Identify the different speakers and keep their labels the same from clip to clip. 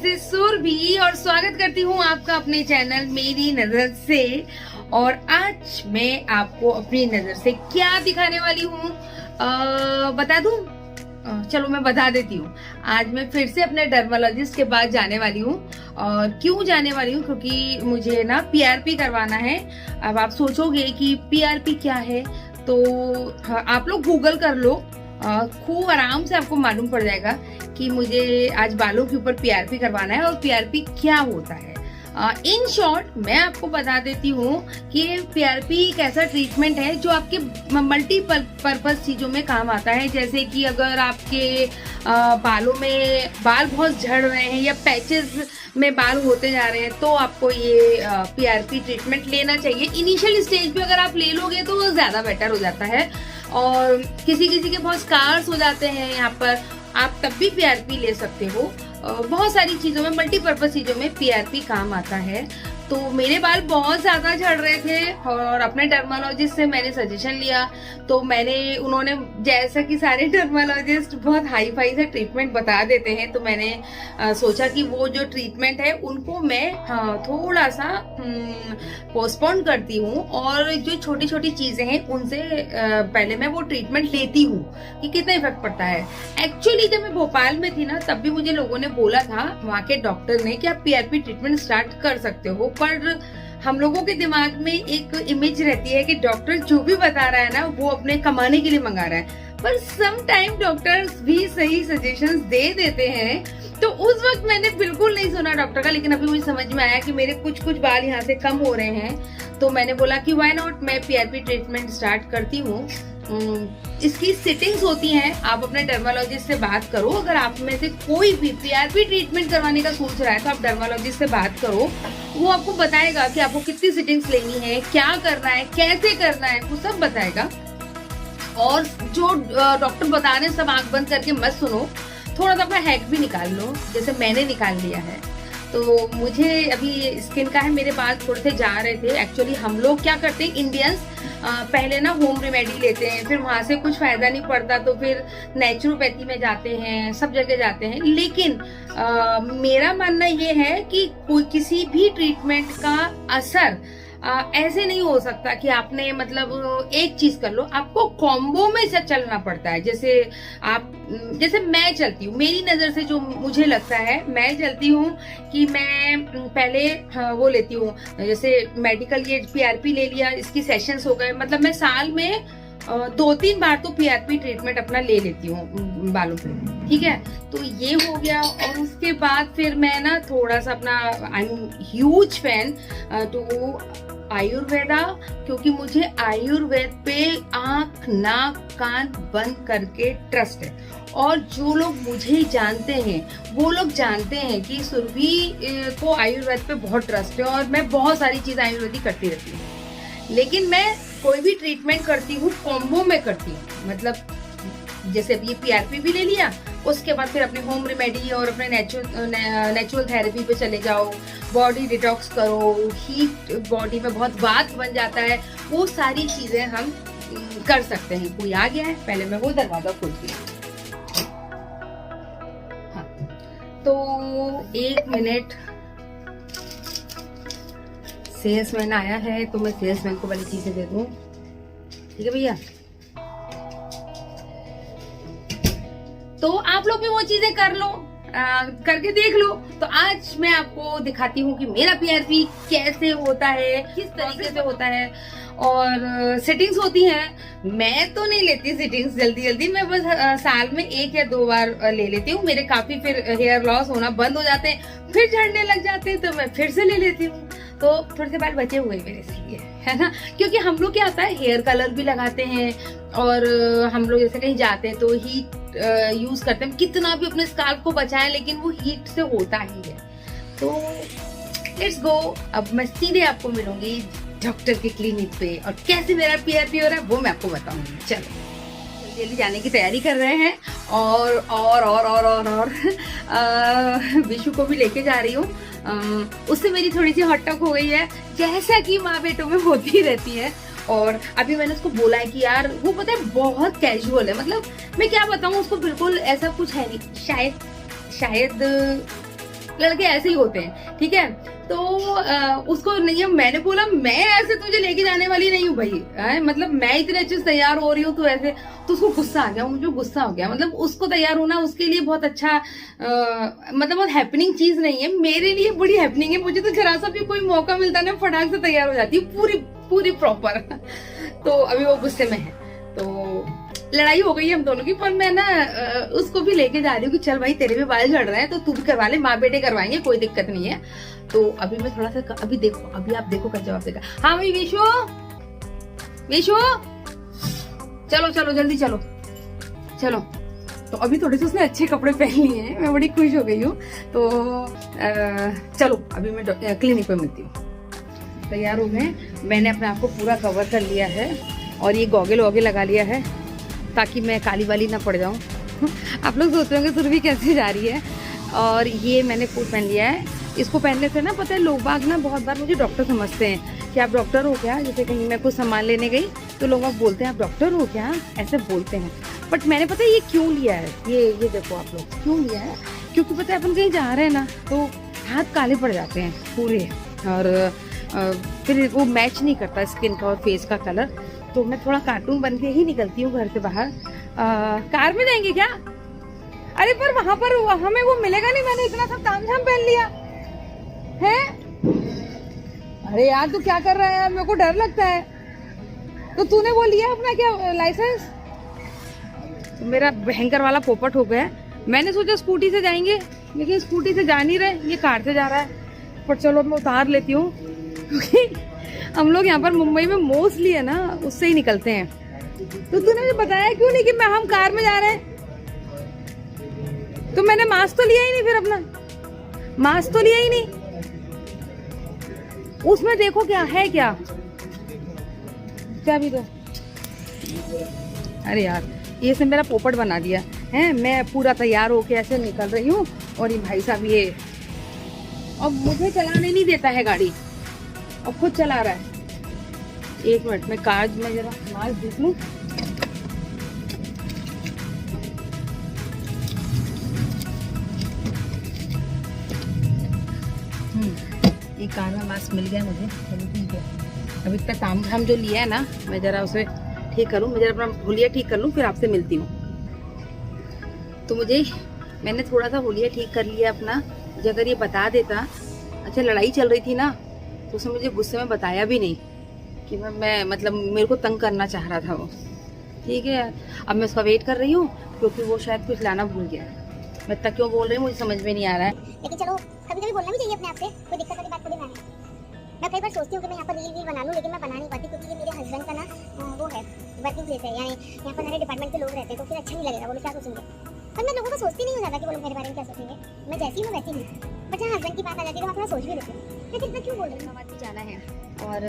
Speaker 1: This is Surabhi और स्वागत करती हूँ आपका अपने चैनल मेरी नजर से। और आज मैं आपको अपनी नजर से क्या दिखाने वाली हूँ बता दूं? चलो मैं बता देती हूँ। आज मैं फिर से अपने डर्मोलॉजिस्ट के पास जाने वाली हूँ। और क्यों जाने वाली हूँ? क्योंकि मुझे ना पीआरपी करवाना है। अब आप सोचोगे कि पीआरपी क्या है, तो आप लोग गूगल कर लो, खूब आराम से आपको मालूम पड़ जाएगा कि मुझे आज बालों के ऊपर पीआरपी करवाना है और पीआरपी क्या होता है। इन शॉर्ट मैं आपको बता देती हूँ कि पीआरपी एक ऐसा ट्रीटमेंट है जो आपके मल्टीपर्पज चीजों में काम आता है। जैसे कि अगर आपके बालों में बाल बहुत झड़ रहे हैं या पैचेस में बाल होते जा रहे हैं, तो आपको ये पीआरपी ट्रीटमेंट लेना चाहिए। इनिशियल स्टेज पे अगर आप ले लोगे तो ज्यादा बेटर हो जाता है। और किसी के बहुत स्कार्स हो जाते हैं यहाँ पर, आप तब भी पीआरपी ले सकते हो। बहुत सारी चीजों में, मल्टीपर्पज चीजों में पीआरपी काम आता है। तो मेरे बाल बहुत ज्यादा झड़ रहे थे और अपने डर्मोलॉजिस्ट से मैंने सजेशन लिया। तो उन्होंने, जैसा कि सारे डर्मोलॉजिस्ट बहुत हाई फाई से ट्रीटमेंट बता देते हैं, तो मैंने सोचा कि वो जो ट्रीटमेंट है उनको मैं थोड़ा सा पोस्टपोन करती हूँ और जो छोटी छोटी चीजें हैं उनसे पहले मैं वो ट्रीटमेंट लेती हूँ कि कितना इफेक्ट पड़ता है। एक्चुअली जब मैं भोपाल में थी ना, तब भी मुझे लोगों ने बोला था, वहाँ के डॉक्टर ने, कि आप पीआरपी ट्रीटमेंट स्टार्ट कर सकते हो। पर हम लोगों के दिमाग में एक इमेज रहती है कि डॉक्टर जो भी बता रहा है ना, वो अपने कमाने के लिए मंगा रहा है। पर सम टाइम डॉक्टर्स भी सही सजेशंस दे देते हैं। तो उस वक्त मैंने बिल्कुल नहीं सुना डॉक्टर का, लेकिन अभी मुझे समझ में आया कि मेरे कुछ बाल यहाँ से कम हो रहे हैं। तो मैंने बोला कि व्हाई नॉट, मैं पीआरपी ट्रीटमेंट स्टार्ट करती हूँ। इसकी सेटिंग्स होती हैं, आप अपने डर्मोलॉजिस्ट से बात करो। अगर आप में से कोई भी पीआरपी ट्रीटमेंट करवाने का सोच रहा है तो आप डर्मोलॉजिस्ट से बात करो। वो आपको बताएगा कि आपको कितनी सिटिंग्स लेनी है, क्या करना है, कैसे करना है, वो सब बताएगा। और जो डॉक्टर बता रहे हैं सब आंख बंद करके मत सुनो, थोड़ा सा अपना हैक भी निकाल लो, जैसे मैंने निकाल लिया है। तो मुझे अभी स्किन का है, मेरे बाल थोड़े से जा रहे थे। एक्चुअली हम लोग क्या करते हैं इंडियंस, पहले ना होम रेमेडी लेते हैं, फिर वहां से कुछ फायदा नहीं पड़ता तो फिर नेचुरोपैथी में जाते हैं, सब जगह जाते हैं। लेकिन मेरा मानना ये है कि कोई किसी भी ट्रीटमेंट का असर ऐसे नहीं हो सकता कि आपने मतलब एक चीज कर लो, आपको कॉम्बो में से चलना पड़ता है। जैसे मैं चलती हूँ, मेरी नजर से जो मुझे लगता है, मैं चलती हूँ कि मैं पहले वो लेती हूँ, जैसे मेडिकल ये पीआरपी ले लिया, इसकी सेशंस हो गए, मतलब मैं साल में 2-3 बार तो पीआरपी ट्रीटमेंट अपना ले लेती हूँ बालों पे, ठीक है। तो ये हो गया। और उसके बाद फिर मैं ना थोड़ा सा अपना, I am huge fan to Ayurveda, क्योंकि मुझे आयुर्वेद पे आंख नाक कान बंद करके ट्रस्ट है। और जो लोग मुझे जानते हैं वो लोग जानते हैं कि सुरभि को आयुर्वेद पे बहुत ट्रस्ट है और मैं बहुत सारी चीज आयुर्वेदिक करती रहती हूँ। लेकिन मैं कोई भी ट्रीटमेंट करती हूँ कॉम्बो में करती हूँ। मतलब जैसे ये पीआरपी भी ले लिया, उसके बाद फिर अपने होम रेमेडी और अपने नेचुरल थेरेपी पे चले जाओ, बॉडी डिटॉक्स करो, हीट बॉडी में बहुत वात बन जाता है, वो सारी चीजें हम कर सकते हैं। कोई आ गया है, पहले मैं वो दरवाजा खोलती हूँ। हाँ, तो 1 मिनट। सेल्समैन आया है तो मैं सेल्समैन को वाली चीजें दे दूं, ठीक है भैया। तो आप लोग भी वो चीजें कर लो, करके देख लो। तो आज मैं आपको दिखाती हूँ कि मेरा पीआरपी कैसे होता है, किस तरीके से होता है। और सेटिंग्स होती हैं, मैं तो नहीं लेती सेटिंग्स जल्दी, मैं बस साल में 1 या 2 बार ले लेती हूँ। मेरे काफी फिर हेयर लॉस होना बंद हो जाते हैं, फिर झड़ने लग जाते हैं, तो मैं फिर से ले लेती हूँ। तो थोड़े से बाल बचे हुए मेरे इसलिए, है ना। क्योंकि हम लोग क्या होता है, हेयर कलर भी लगाते हैं और हम लोग जैसे कहीं जाते हैं तो हीट यूज करते हैं। कितना भी अपने स्काल्प को बचाएं, लेकिन वो हीट से होता ही है। तो लेट्स गो। अब मैं सीधे आपको मिलूंगी डॉक्टर के क्लिनिक पे और कैसे मेरा पीआरपी हो रहा है वो मैं आपको बताऊंगी। चलो जल्दी जाने की तैयारी कर रहे हैं। और विशु को भी लेके जा रही हूँ। उससे मेरी थोड़ी सी हॉट टॉक हो गई है, जैसा कि माँ बेटों में होती रहती है। और अभी मैंने उसको बोला है कि यार वो पता है बहुत कैजुअल है, मतलब मैं क्या बताऊँ उसको, बिल्कुल ऐसा कुछ है नहीं। शायद लड़के ऐसे ही होते हैं, ठीक है। तो उसको नहीं है, मैंने बोला मैं ऐसे तुझे लेके जाने वाली नहीं हूँ भाई, मतलब मैं इतने अच्छे से तैयार हो रही हूँ तो ऐसे। तो उसको गुस्सा आ गया, मुझे गुस्सा हो गया। मतलब उसको तैयार होना उसके लिए बहुत अच्छा मतलब बहुत हैपनिंग चीज नहीं है, मेरे लिए बड़ी हैपनिंग है। मुझे तो जरा सा भी कोई मौका मिलता है ना, फटाक से तैयार हो जाती है पूरी पूरी प्रॉपर। तो अभी वो गुस्से में है, तो लड़ाई हो गई है हम दोनों की। पर मैं ना उसको भी लेके जा रही हूँ कि चल भाई तेरे भी बाल झड़ रहे हैं तो तू भी करवा ले, माँ बेटे करवाएंगे, कोई दिक्कत नहीं है। तो अभी मैं थोड़ा सा अभी देखो, अभी आप देखो क्या जवाब देगा। हाँ भाई विशु, विशु चलो चलो जल्दी चलो चलो। तो अभी थोड़े से उसने अच्छे कपड़े पहन लिए हैं, मैं बड़ी खुश हो गई हूँ। तो चलो अभी मैं क्लिनिक पे मिलती हूँ। तैयार हो गए, मैंने अपने आप को पूरा कवर कर लिया है और ये गॉगल वॉगल लगा लिया है ताकि मैं काली वाली ना पड़ जाऊं। आप लोग सोच रहे होंगे सुरभि कैसे जा रही है। और ये मैंने कोट पहन लिया है, इसको पहनने से ना पता है लोग बाग ना बहुत बार मुझे डॉक्टर समझते हैं कि आप डॉक्टर हो क्या। जैसे कहीं मैं कुछ सामान लेने गई तो लोग बाग बोलते हैं आप डॉक्टर हो क्या, ऐसे बोलते हैं। बट मैंने पता है ये क्यों लिया है, ये देखो आप लोग क्यों लिया है, क्योंकि पता है अपन कहीं जा रहे हैं ना तो हाथ काले पड़ जाते हैं पूरे, और फिर वो मैच नहीं करता स्किन का और फेस का कलर। तो मैं थोड़ा कार्टून बन के ही निकलती हूँ घर से बाहर। कार में जाएंगे क्या? अरे पर वहां पर हमें वो मिलेगा नहीं, मैंने इतना सब तामझाम पहन लिया है। अरे यार तू क्या कर रहा है यार, मेरे को डर लगता है। तो तूने वो लिया अपना क्या लाइसेंस? तो मेरा भयंकर वाला पोपट हो गया। मैंने सोचा स्कूटी से जाएंगे, लेकिन स्कूटी से जा नहीं रहे, ये कार से जा रहा है। पर चलो मैं उतार लेती हूँ, क्योंकि हम लोग यहाँ पर मुंबई में मोस्टली है ना उससे ही निकलते हैं। तो तूने मुझे बताया क्यों नहीं कि हम कार में जा रहे हैं? तो मैंने मास्क तो लिया ही नहीं, फिर अपना मास्क तो लिया ही नहीं। उसमें देखो क्या है, क्या भी तो। अरे यार ये से मेरा पोपट बना दिया है। मैं पूरा तैयार होके ऐसे निकल रही हूँ और ये भाई साहब ये अब मुझे चलाने नहीं देता है गाड़ी, अब खुद चला रहा है। एक मिनट में कार में जरा मास्क देख लूं। एक कार में मास्क मिल गया मुझे, चलो ठीक है। अभी तक काम धाम जो लिया है ना, मैं जरा उसे ठीक करूं, मैं जरा अपना हुलिया ठीक कर लूं, फिर आपसे मिलती हूँ। तो मैंने थोड़ा सा हुलिया ठीक कर लिया अपना। अगर ये बता देता, अच्छा लड़ाई चल रही थी ना तो उसने मुझे गुस्से में बताया भी नहीं कि मैं मतलब मेरे को तंग करना चाह रहा था वो, ठीक है। अब मैं उसका वेट कर रही हूँ क्योंकि वो शायद कुछ लाना भूल गया। मैं तक क्यों बोल रही हूँ मुझे समझ में नहीं आ रहा है, लेकिन चलो कभी कभी बोलना भी चाहिए अपने आप से, कोई दिक्कत वाली बात थोड़ी ना है। मैं कई बार सोचती हूँ कि मैं यहाँ पर रील बना लूँ, लेकिन मैं बना नहीं पाती क्योंकि ये मेरे हस्बैंड का ना वो है वर्किंग प्लेस है, यानी यहाँ पर सारे डिपार्टमेंट के लोग रहते हैं, तो फिर अच्छा नहीं लगेगा, वो लोग क्या सोचेंगे। पर मैं लोगों को सोचती नहीं हूँ ज़्यादा कि वो लोग मेरे बारे में क्या सोचेंगे, मैं जैसी हूँ वैसी हूँ। बट जहाँ हस्बैंड की बात आ जाती है तो मैं थोड़ा सोच भी लेती हूँ, लेकिन मैं क्यों बोल रही हूँ। भी जाना है और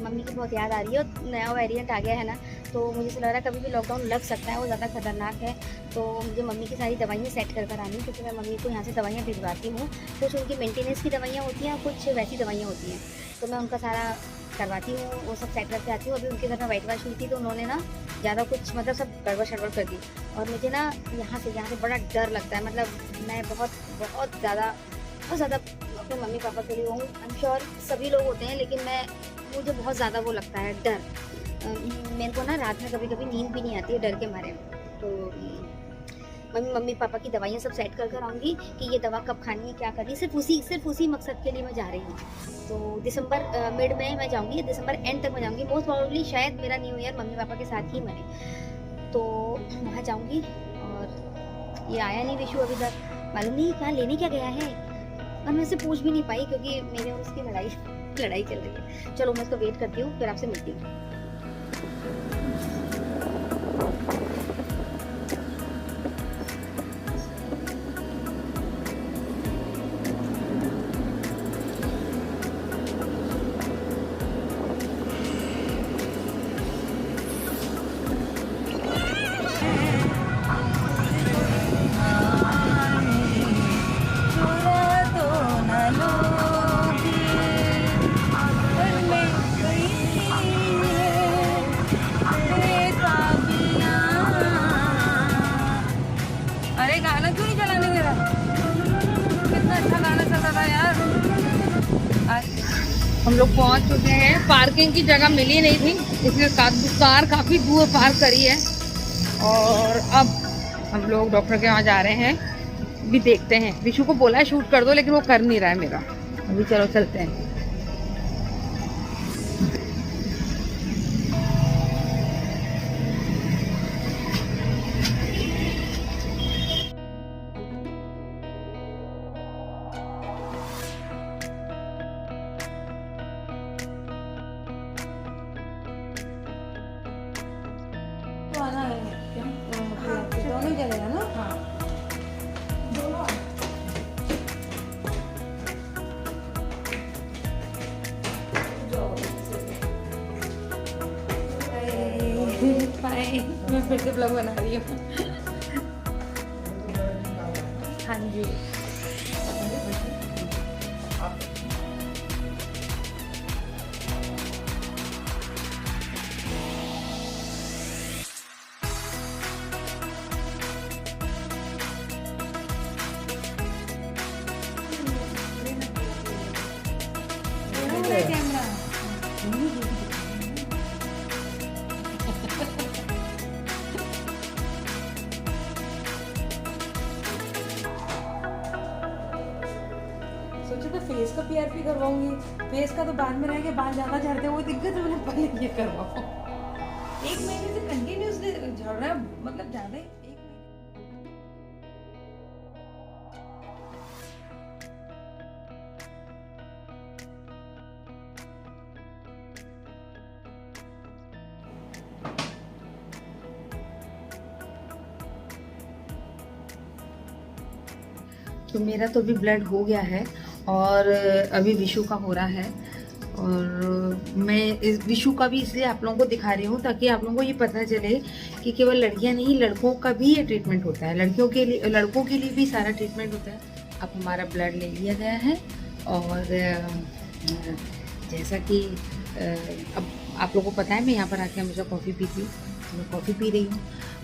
Speaker 1: मम्मी की बहुत याद आ रही है, और नया वेरिएंट आ गया है ना, तो मुझे लग रहा है कभी भी लॉकडाउन लग सकता है, वो ज़्यादा खतरनाक है। तो मुझे मम्मी की सारी दवाइयाँ सेट कर आनी, क्योंकि मैं मम्मी को यहाँ से दवाइयाँ भिजवाती हूँ। कुछ उनकी मेंटेनेंस की दवाइयाँ होती हैं, कुछ वैसी दवाइयाँ होती हैं, तो मैं उनका सारा करवाती हूँ, वो सब सेट करके आती हूँ। अभी उनके घर में वाइट वॉश हुई थी तो उन्होंने ना ज़्यादा कुछ मतलब सब गड़बड़ शड़बड़ कर दी, और मुझे ना यहाँ से बड़ा डर लगता है। मतलब मैं बहुत ज़्यादा अपने मम्मी पापा के लिए हूँ, आई एम श्योर सभी लोग होते हैं, लेकिन मुझे बहुत ज़्यादा वो लगता है डर। मेरे को ना रात में कभी कभी नींद भी नहीं आती है डर के मारे। तो मम्मी पापा की दवाइयाँ सब सेट कर आऊँगी कि ये दवा कब खानी है, क्या करनी है, सिर्फ उसी मकसद के लिए मैं जा रही हूँ। तो दिसंबर मिड में मैं जाऊँगी, दिसंबर एंड तक मैं जाऊँगी। मोस्ट प्रोबेबली शायद मेरा न्यू ईयर मम्मी पापा के साथ ही मने, तो वहाँ जाऊँगी। और ये आया नहीं विशु अभी तक, मालूम नहीं कहाँ लेने क्या गया है, और मैं उससे पूछ भी नहीं पाई क्योंकि मेरे और उसकी लड़ाई चल रही है। चलो मैं उसको वेट करती हूँ, फिर आपसे मिलती हूँ। हम लोग पहुंच चुके हैं। पार्किंग की जगह मिली नहीं थी, इसलिए कार काफ़ी दूर पार्क करी है। और अब हम लोग डॉक्टर के वहाँ जा रहे हैं। भी देखते हैं, विशु को बोला है शूट कर दो, लेकिन वो कर नहीं रहा है मेरा। अभी चलो चलते हैं। आना है क्या? दोनों ही चलेगा ना? हाँ दोनों। मैं फिर से ब्लॉग बना रही हूँ। हाँ जी। कैमरा सोचा था फेस का पीआरपी करवाऊंगी। फेस का तो बाद में रह गया, बाल ज्यादा झड़ते वो दिक्कत है, मैंने पहले ये करवाओ। 1 महीने से कंटिन्यूसली झड़ रहा है, मतलब ज्यादा ही। तो मेरा तो अभी ब्लड हो गया है और अभी विशु का हो रहा है। और मैं इस विशु का भी इसलिए आप लोगों को दिखा रही हूँ ताकि आप लोगों को ये पता चले कि केवल लड़कियां नहीं, लड़कों का भी ये ट्रीटमेंट होता है। लड़कियों के लिए, लड़कों के लिए भी सारा ट्रीटमेंट होता है। अब हमारा ब्लड ले लिया गया है और जैसा कि अब आप लोगों को पता है मैं यहाँ पर आके हमेशा कॉफ़ी पीती हूँ, तो मैं कॉफ़ी पी रही हूँ।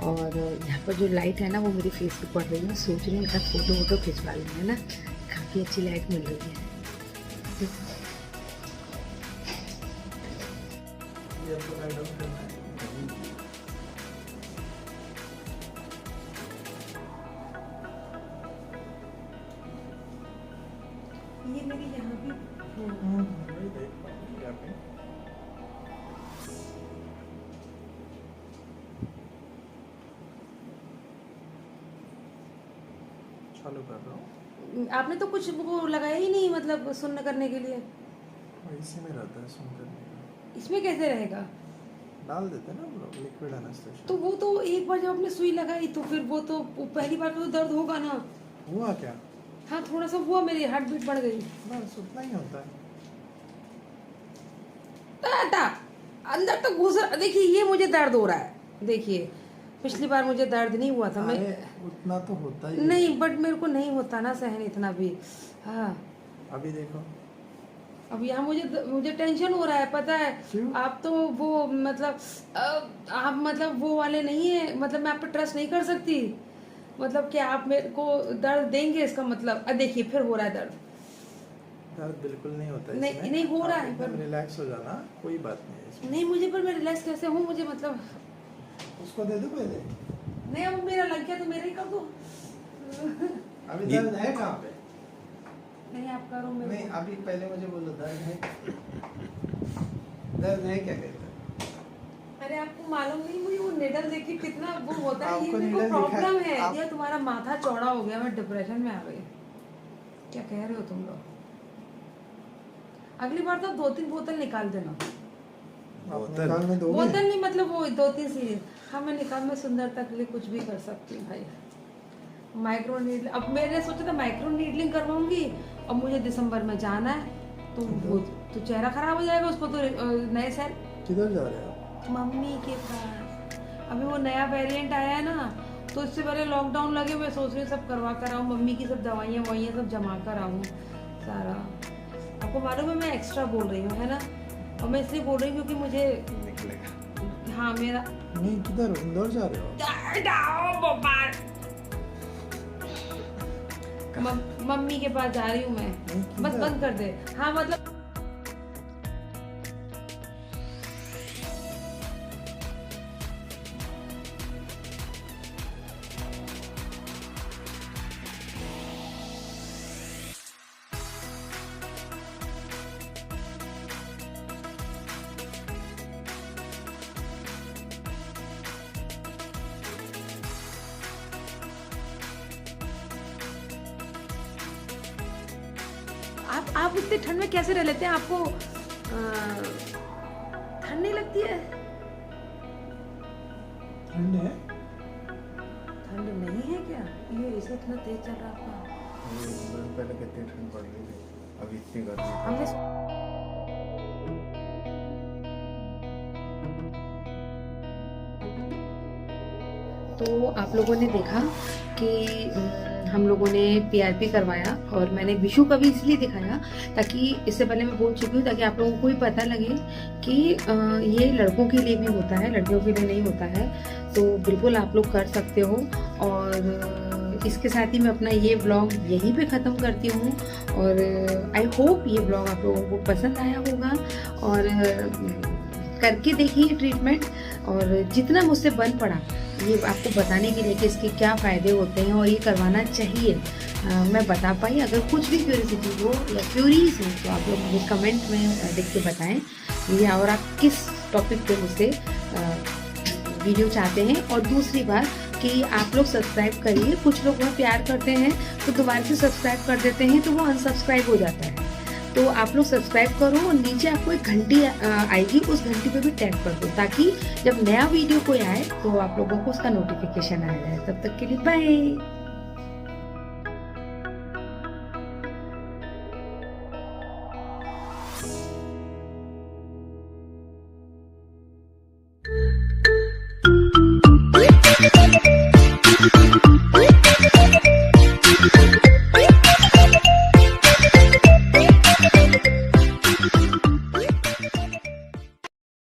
Speaker 1: और यहाँ पर जो लाइट है ना वो मेरे फेस पे पड़ रही है। सोच रही हूँ इनका फोटो वोटो खिंचवा लूँ, है ना। काफ़ी अच्छी लाइट मिल रही है। ये मेरी यहाँ भी
Speaker 2: चालू कर रहा हूँ।
Speaker 1: आपने तो कुछ वो लगाया ही नहीं, मतलब सुन्न करने के लिए।
Speaker 2: इसी में रहता है सुन करने का।
Speaker 1: इसमें कैसे रहेगा?
Speaker 2: डाल देते हैं ना हम लोग लिक्विड एनेस्थेसिया।
Speaker 1: तो वो तो एक बार जब आपने सुई लगाई तो फिर वो तो पहली बार तो दर्द होगा ना।
Speaker 2: हुआ क्या?
Speaker 1: हाँ थोड़ा सा हुआ, मेरी हार्ट बीट बढ़ गई।
Speaker 2: बस उतना ही होता है।
Speaker 1: टाटा अंदर तक घुस। देखिए ये मुझे दर्द हो रहा है, देखिए पिछली बार मुझे दर्द नहीं हुआ था। मैं
Speaker 2: उतना तो होता ही
Speaker 1: नहीं, बट मेरे को नहीं होता ना सहन इतना भी। हाँ
Speaker 2: अभी देखो,
Speaker 1: अब यहाँ मुझे टेंशन हो रहा है, पता है।
Speaker 2: क्यों?
Speaker 1: आप तो वो मतलब आप मतलब वो वाले नहीं है, मतलब मैं आप पे ट्रस्ट नहीं कर सकती। मतलब कि आप मेरे को दर्द देंगे, इसका मतलब देखिए फिर हो रहा है दर्द।
Speaker 2: दर्द बिल्कुल नहीं होता है।
Speaker 1: नहीं नहीं हो रहा है, पर
Speaker 2: रिलैक्स हो जाना, कोई बात नहीं है इसमें।
Speaker 1: नहीं मुझे, पर मैं रिलैक्स कैसे हूँ, मुझे मतलब
Speaker 2: उसको दे दो पहले।
Speaker 1: नहीं अब मेरा लग गया तो मेरा ही कर दो।
Speaker 2: अभी दर्द है कहाँ पे?
Speaker 1: नहीं आप करो मेरे
Speaker 2: नहीं अभी पहले मुझे बोलो दर्द है। दर्द है क्या कहते हैं?
Speaker 1: अरे आपको मालूम नहीं, मुझे वो निडल देखिए कितना वो होता है। ये
Speaker 2: आपको
Speaker 1: मेरे को
Speaker 2: needle
Speaker 1: प्रॉब्लम
Speaker 2: दिखा-
Speaker 1: है
Speaker 2: आप-
Speaker 1: ये तुम्हारा माथा चौड़ा हो गया, मैं डिप्रेशन में आ गई। क्या कह रहे हो तुम लोग? अगली बार तो 2-3 बोतल निकाल देना। बोतल नहीं मतलब वो 2-3 सीरीज। हाँ मैं निकाल, मैं सुंदरता के लिए कुछ भी कर सकती हूँ भाई। माइक्रो नीडल, अब मैंने सोचा था माइक्रो नीडलिंग करवाऊंगी। अब मुझे दिसंबर में जाना है, तो वो तो चेहरा खराब हो जाएगा, उसको तो नए सेल।
Speaker 2: किधर जा रहे हो?
Speaker 1: मम्मी के पास। अभी वो नया वेरिएंट आया है ना, तो इससे पहले लॉकडाउन लगे, मैं सोच रही हूँ सब करवा कर आऊँ, मम्मी की सब दवाइयाँ ववाइयाँ सब जमा कर आऊँ सारा। आपको मालूम है मैं एक्स्ट्रा बोल रही हूँ, है ना। और मैं इसलिए बोल रही हूँ क्योंकि मुझे
Speaker 2: निकलेगा।
Speaker 1: हाँ मेरा
Speaker 2: नहीं किधर इंदौर जा रहे हो?
Speaker 1: मम्मी के पास जा रही हूँ मैं। बस बंद कर दे। हाँ मतलब आप इतने ठंड में कैसे रह लेते हैं? आपको ठंड नहीं लगती है?
Speaker 2: ठंड है?
Speaker 1: ठंड नहीं है क्या? ये इसे इतना तेज चल रहा था।
Speaker 2: पहले कितनी ठंड पड़ रही थी, अभी इतनी गर्मी।
Speaker 1: हमने तो आप लोगों ने देखा कि हम लोगों ने पीआरपी करवाया और मैंने विशु का भी इसलिए दिखाया ताकि इससे पहले मैं बोल चुकी हूँ ताकि आप लोगों को भी पता लगे कि ये लड़कों के लिए भी होता है, लड़कियों के लिए नहीं होता है। तो बिल्कुल आप लोग कर सकते हो। और इसके साथ ही मैं अपना ये ब्लॉग यहीं पे ख़त्म करती हूँ और आई होप ये ब्लॉग आप लोगों को पसंद आया होगा और करके देखिए ट्रीटमेंट और जितना मुझसे बन पड़ा ये आपको बताने के लिए कि इसके क्या फ़ायदे होते हैं और ये करवाना चाहिए मैं बता पाई। अगर कुछ भी क्यूरियोसिटी हो या क्यूरीज हो तो आप लोग मुझे कमेंट में लिख के बताएं या और आप किस टॉपिक पे मुझसे वीडियो चाहते हैं। और दूसरी बात कि आप लोग सब्सक्राइब करिए। कुछ लोग वह प्यार करते हैं तो दोबारा से सब्सक्राइब कर देते हैं तो वो अनसब्सक्राइब हो जाता है। तो आप लोग सब्सक्राइब करो और नीचे आपको एक घंटी आएगी, उस घंटी पे भी टैप कर दो ताकि जब नया वीडियो कोई आए तो आप लोगों को उसका नोटिफिकेशन आ जाए। तब तक के लिए बाय।